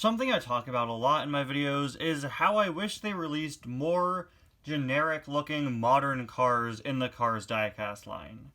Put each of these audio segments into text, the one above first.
Something I talk about a lot in my videos is how I wish they released more generic-looking modern cars in the Cars diecast line.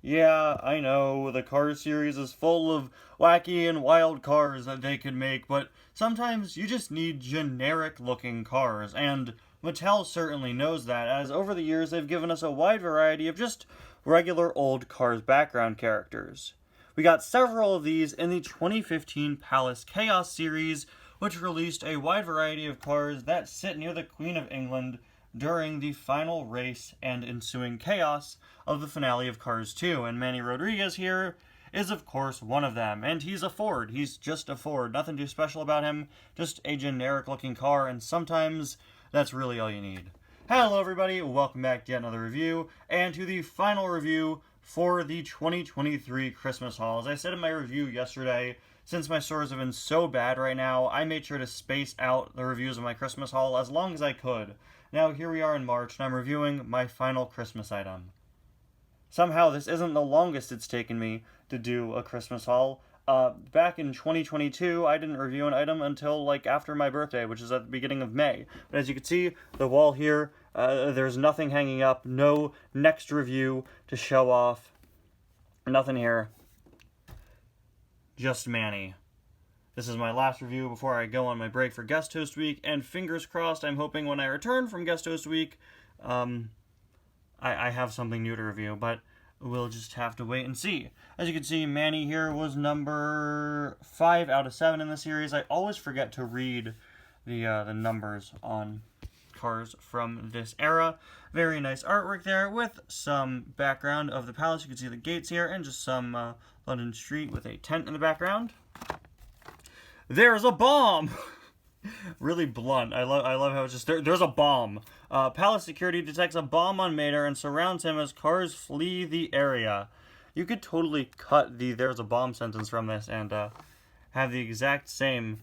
Yeah, I know, the Cars series is full of wacky and wild cars that they could make, but sometimes you just need generic-looking cars, and Mattel certainly knows that, as over the years they've given us a wide variety of just regular old Cars background characters. We got several of these in the 2015 Palace Chaos series, which released a wide variety of cars that sit near the Queen of England during the final race and ensuing chaos of the finale of Cars 2. And Manny Roadriguez here is, of course, one of them. And he's a Ford. He's just a Ford. Nothing too special about him. Just a generic-looking car, and sometimes that's really all you need. Hello, everybody. Welcome back to yet another review, and to the final review for the 2023 Christmas haul. As I said in my review yesterday, since my stores have been so bad right now, I made sure to space out the reviews of my Christmas haul as long as I could. Now here we are in March, and I'm reviewing my final Christmas item. Somehow this isn't the longest it's taken me to do a Christmas haul. Back in 2022, I didn't review an item until like after my birthday, which is at the beginning of May. But as you can see, the wall here, there's nothing hanging up, no next review to show off, nothing here, just Manny. This is my last review before I go on my break for guest host week, and fingers crossed, I'm hoping when I return from guest host week, I have something new to review, but we'll just have to wait and see. As you can see, Manny here was number 5 out of 7 in the series. I always forget to read the numbers on cars from this era. Very nice artwork there with some background of the palace. You can see the gates here and just some London Street with a tent in the background. There's a bomb! Really blunt. I love how it's just there's a bomb. Palace security detects a bomb on Mater and surrounds him as cars flee the area. You could totally cut the "there's a bomb" sentence from this and have the exact same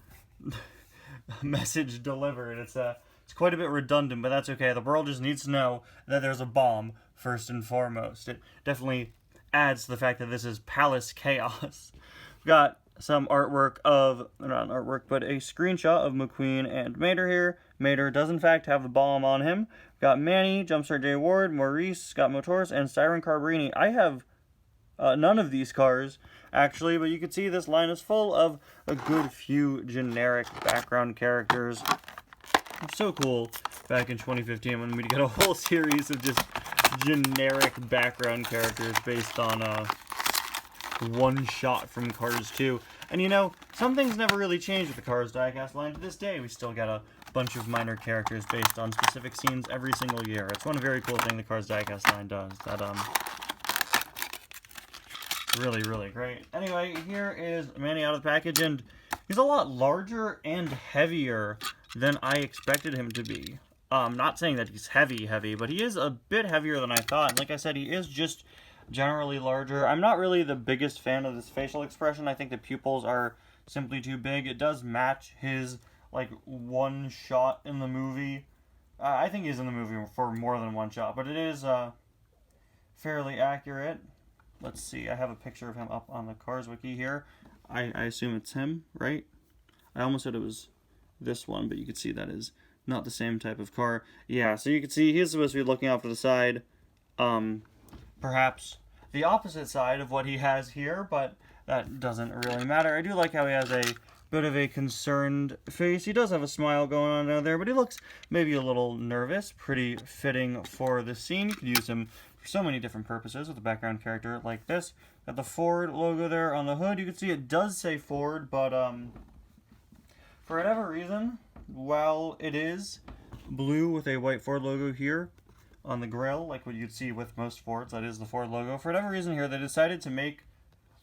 message delivered. It's quite a bit redundant, but that's okay. The world just needs to know that there's a bomb first and foremost. It definitely adds to the fact that this is Palace Chaos. We've got some artwork of, not an artwork, but a screenshot of McQueen and Mater here. Mater does in fact have the bomb on him. We've got Manny, Jumpstart J. Ward, Maurice, Scott Motors, and Siren Carburini. I have none of these cars, actually, but you can see this line is full of a good few generic background characters. So cool back in 2015 when we get a whole series of just generic background characters based on one shot from Cars 2. And you know, some things never really changed with the Cars diecast line. To this day, we still get a bunch of minor characters based on specific scenes every single year. It's one very cool thing the Cars diecast line does. That really, really great. Anyway, here is Manny out of the package, and he's a lot larger and heavier than I expected him to be. Not saying that he's heavy, but he is a bit heavier than I thought. And like I said, he is just generally larger. I'm not really the biggest fan of this facial expression. I think the pupils are simply too big. It does match his, like, one shot in the movie. I think he's in the movie for more than one shot, but it is fairly accurate. Let's see, I have a picture of him up on the Cars Wiki here. I assume it's him, right? I almost said it was this one, but you can see that is not the same type of car. Yeah, so you can see he's supposed to be looking off to the side. Perhaps the opposite side of what he has here, but that doesn't really matter. I do like how he has a bit of a concerned face. He does have a smile going on down there, but he looks maybe a little nervous. Pretty fitting for the scene. You could use him for so many different purposes with a background character like this. Got the Ford logo there on the hood. You can see it does say Ford, but for whatever reason, while it is blue with a white Ford logo here on the grill, like what you'd see with most Fords, that is the Ford logo. For whatever reason here, they decided to make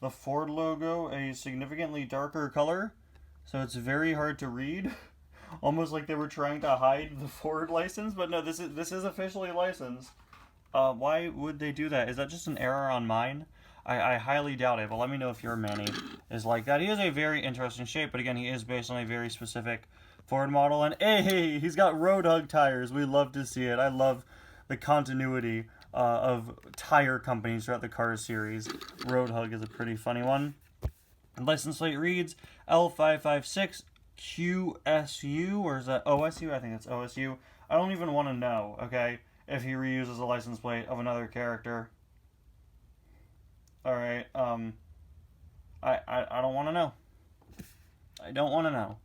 the Ford logo a significantly darker color, so it's very hard to read. Almost like they were trying to hide the Ford license, but no, this is officially licensed. Why would they do that? Is that just an error on mine? I highly doubt it, but let me know if your Manny is like that. He is a very interesting shape, but again, he is based on a very specific Ford model, and hey, he's got road hug tires. We love to see it. I love the continuity of tire companies throughout the Cars series. Road hug is a pretty funny one. License plate reads L556 QSU, or is that OSU? I think it's OSU. I don't even want to know, okay, if he reuses a license plate of another character. Alright, I don't want to know. I don't want to know.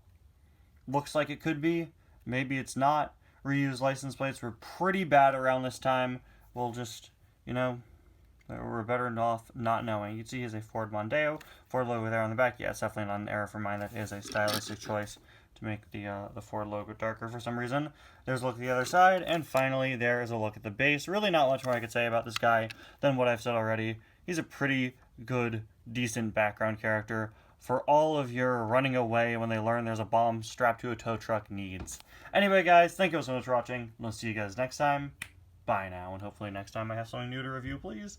Looks like it could be. Maybe it's not. Reused license plates were pretty bad around this time. We'll just, you know, we're better off not knowing. You can see he has a Ford Mondeo. Ford logo there on the back. Yeah, it's definitely not an error for mine. That is a stylistic choice to make the Ford logo darker for some reason. There's a look at the other side. And finally, there is a look at the base. Really not much more I could say about this guy than what I've said already. He's a pretty good, decent background character for all of your running away when they learn there's a bomb strapped to a tow truck needs. Anyway, guys, thank you so much for watching. I'll see you guys next time. Bye now, and hopefully next time I have something new to review, please.